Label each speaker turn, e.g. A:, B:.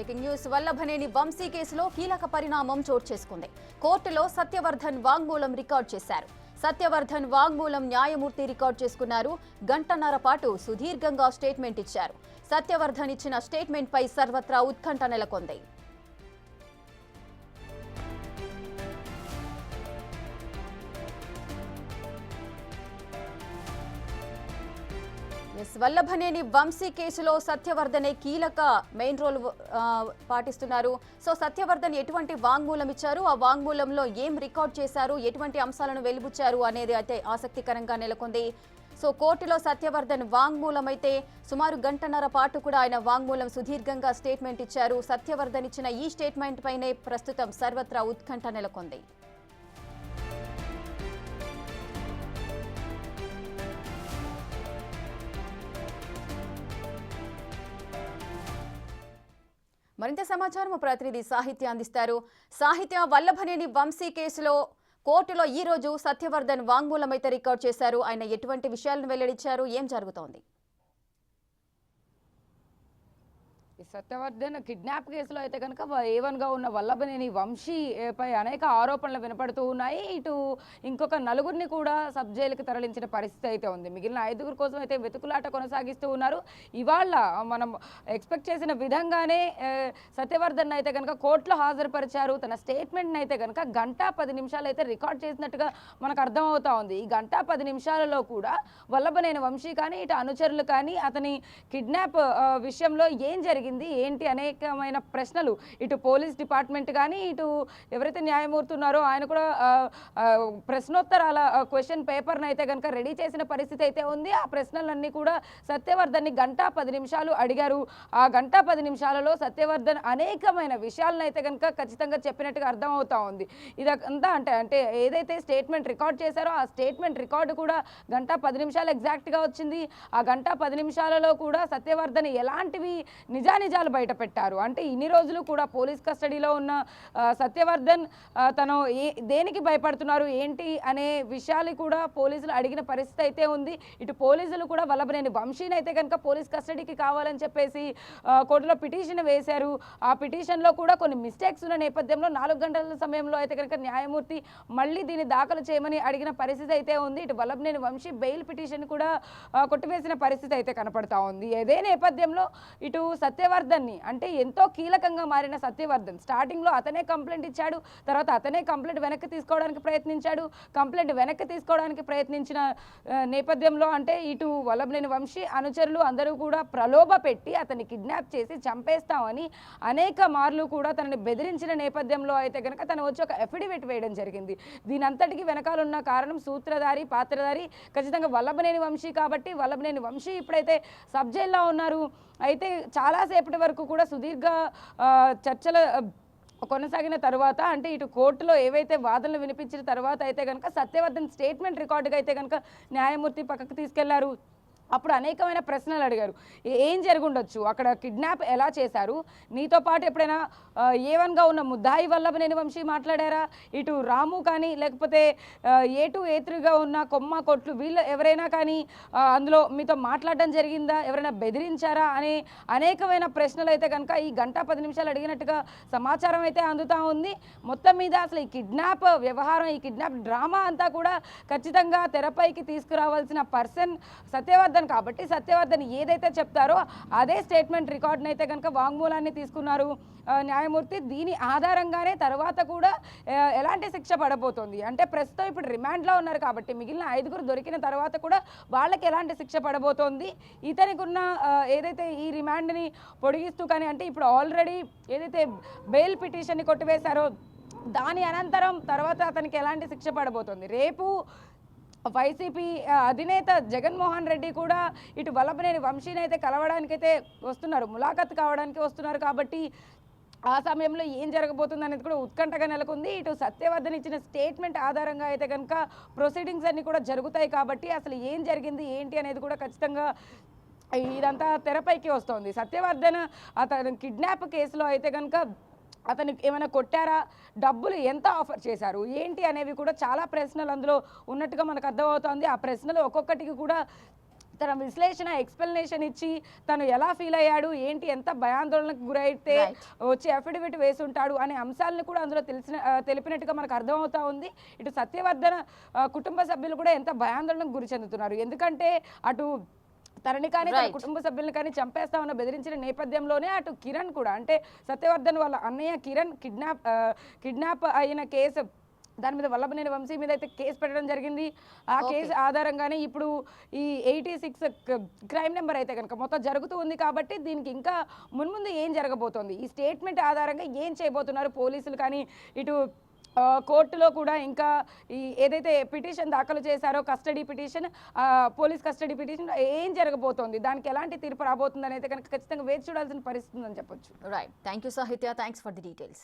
A: Breaking news Vallabhaneni Vamsi కేసులో కీలక పరిణామం చోటు చేసుకుంది. కోర్టులో సత్యవర్ధన్ వాంగ్మూలం రికార్డ్ చేశారు. సత్యవర్ధన్ వాంగ్మూలం న్యాయమూర్తి రికార్డ్ చేసుకున్నారు. గంటన్నర పాటు సుదీర్ఘంగా స్టేట్మెంట్ ఇచ్చారు. సత్యవర్ధన్ ఇచ్చిన స్టేట్మెంట్ పై సర్వత్రా ఉత్కంఠ నెలకొంది. వల్లభనేని వంశీ కేసులో సత్యవర్ధనే కీలక మెయిన్ రోల్ పాటిస్తున్నారు. సో సత్యవర్ధన్ ఎటువంటి వాంగ్మూలం ఇచ్చారు, ఆ వాంగ్మూలంలో ఏం రికార్డ్ చేశారు, ఎటువంటి అంశాలను వెలిబుచ్చారు అనేది అయితే ఆసక్తికరంగా నెలకొంది. సో కోర్టులో సత్యవర్ధన్ వాంగ్మూలం అయితే సుమారు గంటన్నర పాటు కూడా ఆయన వాంగ్మూలం సుదీర్ఘంగా స్టేట్మెంట్ ఇచ్చారు. సత్యవర్ధన్ ఇచ్చిన ఈ స్టేట్మెంట్ పైనే ప్రస్తుతం సర్వత్రా ఉత్కంఠ నెలకొంది. మరింత సమాచారం ప్రతినిధి సాహిత్య అందిస్తారు. సాహిత్య, వల్లభనేని వంశీ కేసులో కోర్టులో ఈ రోజు సత్యవర్ధన్ వాంగ్మూలం అయితే రికార్డ్ చేశారు. ఆయన ఎటువంటి విషయాలను వెల్లడించారు, ఏం జరుగుతోంది?
B: సత్యవర్ధన్ కిడ్నాప్ కేసులో అయితే కనుక A1గా ఉన్న వల్లభనేని వంశీ పై అనేక ఆరోపణలు వినపడుతూ ఉన్నాయి. ఇటు ఇంకొక నలుగురిని కూడా సబ్ జైలుకి తరలించిన పరిస్థితి అయితే ఉంది. మిగిలిన 5 కోసం అయితే వెతుకులాట కొనసాగిస్తూ ఉన్నారు. ఇవాళ మనం ఎక్స్పెక్ట్ చేసిన విధంగానే సత్యవర్ధన్ అయితే కనుక కోర్టులో హాజరుపరిచారు. తన స్టేట్మెంట్ని అయితే కనుక 1:10 నిమిషాలు అయితే రికార్డ్ చేసినట్టుగా మనకు అర్థమవుతా ఉంది. ఈ 1:10 నిమిషాలలో కూడా వల్లభనేని వంశీ కానీ ఇటు అనుచరులు కానీ అతని కిడ్నాప్ విషయంలో ఏం జరిగింది ఏంటి అనేకమైన ప్రశ్నలు ఇటు పోలీస్ డిపార్ట్మెంట్ కానీ ఇటు ఎవరైతే న్యాయమూర్తి ఉన్నారో ఆయన కూడా ప్రశ్నోత్తరాల క్వశ్చన్ పేపర్ని అయితే కనుక రెడీ చేసిన పరిస్థితి అయితే ఉంది. ఆ ప్రశ్నలన్నీ కూడా సత్యవర్ధన్ని 1:10 నిమిషాలు అడిగారు. ఆ 1:10 నిమిషాలలో సత్యవర్ధన్ అనేకమైన విషయాలను అయితే కనుక ఖచ్చితంగా చెప్పినట్టుగా అర్థమవుతా ఉంది. ఇదంతా అంటే ఏదైతే స్టేట్మెంట్ రికార్డ్ చేశారో ఆ స్టేట్మెంట్ రికార్డు కూడా 1:10 నిమిషాలు ఎగ్జాక్ట్గా వచ్చింది. ఆ 1:10 నిమిషాలలో కూడా సత్యవర్ధన్ ఎలాంటివి నిజాలు బయట పెట్టారు అంటే ఇన్ని రోజులు కూడా పోలీస్ కస్టడీలో ఉన్న సత్యవర్ధన్ తను దేనికి భయపడుతున్నారు ఏంటి అనే విషయాలు కూడా పోలీసులు అడిగిన పరిస్థితి అయితే ఉంది. ఇటు పోలీసులు కూడా వల్లభనేని వంశీని అయితే కనుక పోలీస్ కస్టడీకి కావాలని చెప్పేసి కోర్టులో పిటిషన్ వేశారు. ఆ పిటిషన్లో కూడా కొన్ని మిస్టేక్స్ ఉన్న నేపథ్యంలో 4 గంటల సమయంలో అయితే కనుక న్యాయమూర్తి మళ్ళీ దీన్ని దాఖలు చేయమని అడిగిన పరిస్థితి అయితే ఉంది. ఇటు వల్లభనేని వంశీ బెయిల్ పిటిషన్ కూడా కొట్టివేసిన పరిస్థితి అయితే కనపడతా ఉంది. ఇదే నేపథ్యంలో ఇటు సత్యవర్ధన్ని అంటే ఎంతో కీలకంగా మారిన సత్యవర్ధన్ స్టార్టింగ్లో అతనే కంప్లైంట్ ఇచ్చాడు. తర్వాత అతనే కంప్లైంట్ వెనక్కి తీసుకోవడానికి ప్రయత్నించాడు. కంప్లైంట్ వెనక్కి తీసుకోవడానికి ప్రయత్నించిన నేపథ్యంలో అంటే ఇటు వల్లభనేని వంశీ అనుచరులు అందరూ కూడా ప్రలోభ పెట్టి అతన్ని కిడ్నాప్ చేసి చంపేస్తామని అనేక మార్లు కూడా తనని బెదిరించిన నేపథ్యంలో అయితే కనుక తను వచ్చి ఒక అఫిడవిట్ వేయడం జరిగింది. దీని అంతటికి వెనకాలన్న కారణం సూత్రధారి పాత్రధారి ఖచ్చితంగా వల్లభనేని వంశీ కాబట్టి వల్లభనేని వంశీ ఇప్పుడైతే సబ్ జైల్లో ఉన్నారు. అయితే చాలాసేపటి వరకు కూడా సుదీర్ఘ చర్చల కొనసాగిన తర్వాత అంటే ఇటు కోర్టులో ఏవైతే వాదనలు వినిపించిన తర్వాత అయితే కనుక సత్యవర్ధన్ స్టేట్మెంట్ రికార్డుగా అయితే కనుక న్యాయమూర్తి పక్కకు తీసుకెళ్లారు. అప్పుడు అనేకమైన ప్రశ్నలు అడిగారు. ఏం జరుగుండొచ్చు, అక్కడ కిడ్నాప్ ఎలా చేశారు, నీతో పాటు ఎప్పుడైనా A1గా ఉన్న ముద్దాయి వల్లభనేని వంశీ మాట్లాడారా, ఇటు రాము కానీ లేకపోతే A2 A3గా ఉన్న కొమ్మ కొట్లు వీళ్ళు ఎవరైనా కానీ అందులో మీతో మాట్లాడడం జరిగిందా, ఎవరైనా బెదిరించారా అనే అనేకమైన ప్రశ్నలు అయితే కనుక ఈ 1:10 నిమిషాలు అడిగినట్టుగా సమాచారం అయితే అందుతూ ఉంది. మొత్తం మీద అసలు ఈ కిడ్నాప్ వ్యవహారం ఈ కిడ్నాప్ డ్రామా అంతా కూడా ఖచ్చితంగా తెరపైకి తీసుకురావాల్సిన పర్సన్ సత్యవర్ధన్ కాబట్టి సత్యవర్ధన్ ఏదైతే చెప్తారో అదే స్టేట్మెంట్ రికార్డును అయితే కనుక వాంగ్మూలాన్ని తీసుకున్నారు న్యాయమూర్తి. దీని ఆధారంగానే తర్వాత కూడా ఎలాంటి శిక్ష పడబోతోంది అంటే ప్రస్తుతం ఇప్పుడు రిమాండ్లో ఉన్నారు కాబట్టి మిగిలిన 5 దొరికిన తర్వాత కూడా వాళ్ళకి ఎలాంటి శిక్ష పడబోతోంది, ఇతనికి ఉన్న ఏదైతే ఈ రిమాండ్ని పొడిగిస్తూ కానీ అంటే ఇప్పుడు ఆల్రెడీ ఏదైతే బెయిల్ పిటిషన్ని కొట్టివేశారో దాని అనంతరం తర్వాత అతనికి ఎలాంటి శిక్ష పడబోతోంది. రేపు వైసీపీ అధినేత జగన్మోహన్ రెడ్డి కూడా ఇటు వల్లభనేని వంశీని అయితే కలవడానికైతే వస్తున్నారు, ములాఖత్ కావడానికి వస్తున్నారు కాబట్టి ఆ సమయంలో ఏం జరగబోతుంది అనేది కూడా ఉత్కంఠగా నెలకొంది. ఇటు సత్యవర్ధన్ ఇచ్చిన స్టేట్మెంట్ ఆధారంగా అయితే కనుక ప్రొసీడింగ్స్ అన్నీ కూడా జరుగుతాయి కాబట్టి అసలు ఏం జరిగింది ఏంటి అనేది కూడా ఖచ్చితంగా ఇదంతా తెరపైకి వస్తుంది. సత్యవర్ధన్ అతను కిడ్నాప్ కేసులో అయితే కనుక అతనికి ఏమైనా కొట్టారా, డబ్బులు ఎంత ఆఫర్ చేశారు ఏంటి అనేవి కూడా చాలా ప్రశ్నలు అందులో ఉన్నట్టుగా మనకు అర్థమవుతోంది. ఆ ప్రశ్నలు ఒక్కొక్కటికి కూడా తన విశ్లేషణ ఎక్స్ప్లెనేషన్ ఇచ్చి తను ఎలా ఫీల్ అయ్యాడు ఏంటి ఎంత భయాందోళనకు గురైతే వచ్చి అఫిడవిట్ వేసుంటాడు అనే అంశాలను కూడా అందులో తెలిపినట్టుగా మనకు అర్థమవుతా ఉంది. ఇటు సత్యవర్ధన్ కుటుంబ సభ్యులు కూడా ఎంత భయాందోళనకు గురి చెందుతున్నారు. ఎందుకంటే అటు తనని కానీ తన కుటుంబ సభ్యులను కానీ చంపేస్తామన్న బెదిరించిన నేపథ్యంలోనే అటు కిరణ్ కూడా అంటే సత్యవర్ధన్ వాళ్ళ అన్నయ్య కిరణ్ కిడ్నాప్ అయిన కేసు దాని మీద వల్లభనేని వంశీ మీద అయితే కేసు పెట్టడం జరిగింది. ఆ కేసు ఆధారంగానే ఇప్పుడు ఈ 86 క్రైమ్ నెంబర్ అయితే కనుక మొత్తం జరుగుతూ ఉంది. కాబట్టి దీనికి ఇంకా మున్ముందు ఏం జరగబోతోంది, ఈ స్టేట్మెంట్ ఆధారంగా ఏం చేయబోతున్నారు పోలీసులు కానీ ఇటు కోర్టులో కూడా ఇంకా ఈ ఏదైతే పిటిషన్ దాఖలు చేశారో custody petition police custody petition ఏం జరగబోతోంది, దానికి ఎలాంటి తీర్పు రాబోతుందని అయితే కనుక ఖచ్చితంగా వేచి చూడాల్సిన పరిస్థితి ఉందని చెప్పొచ్చు.
A: రైట్, థ్యాంక్ యూ సాహిత్య, థ్యాంక్స్ ఫర్ ది డీటెయిల్స్.